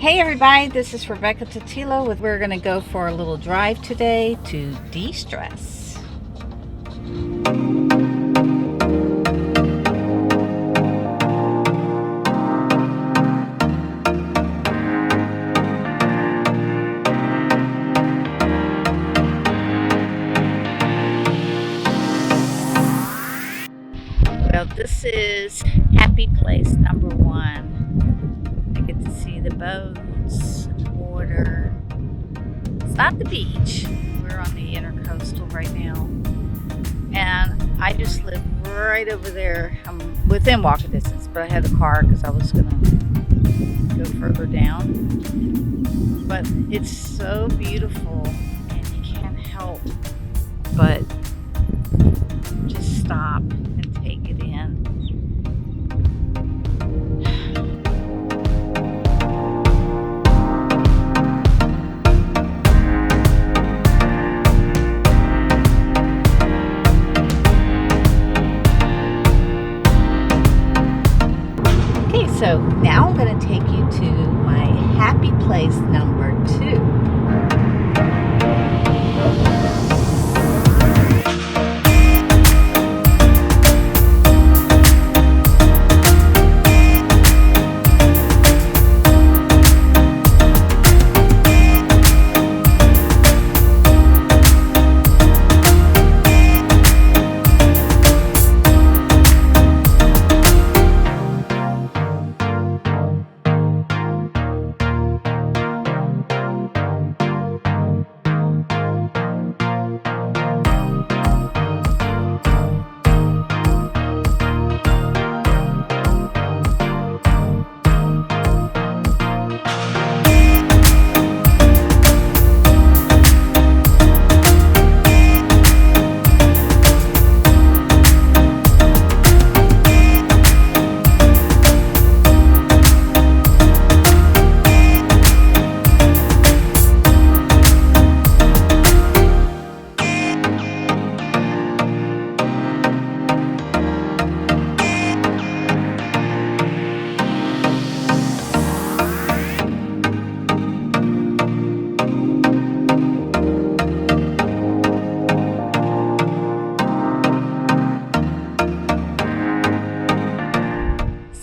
Hey everybody, this is Rebecca Totilo we're going to go for a little drive today to de-stress. Well, this is happy place number one. I get to see the boats, the water. It's not the beach. We're on the intercoastal right now. And I just live right over there. I'm within walking distance, but I had a car because I was going to go further down. But it's so beautiful and you can't help but just stop and take it in. So now I'm going to take you to my happy place number 2.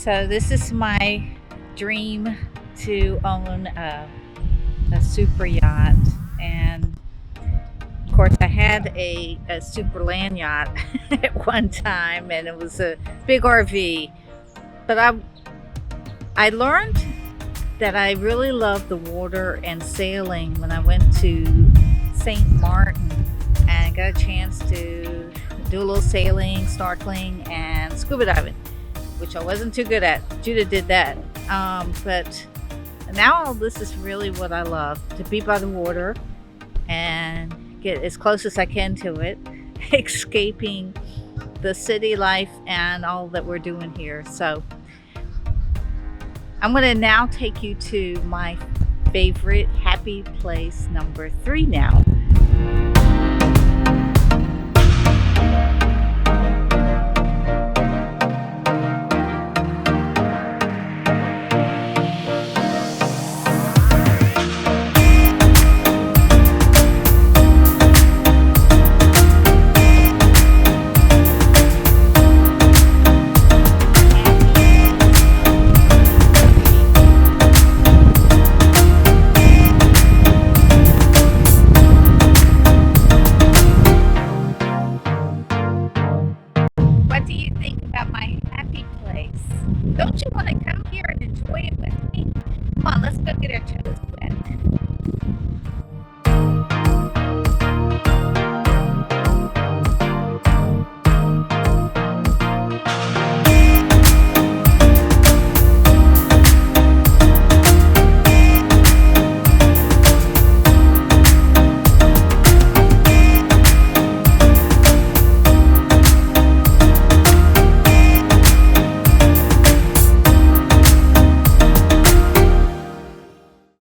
So this is my dream to own a super yacht, and of course I had a super land yacht at one time, and it was a big RV, but I learned that I really love the water and sailing when I went to St. Martin and got a chance to do a little sailing, snorkeling, and scuba diving, which I wasn't too good at. Judah did that. But now this is really what I love, to be by the water and get as close as I can to it, escaping the city life and all that we're doing here. So I'm going to now take you to my favorite happy place number 3 now.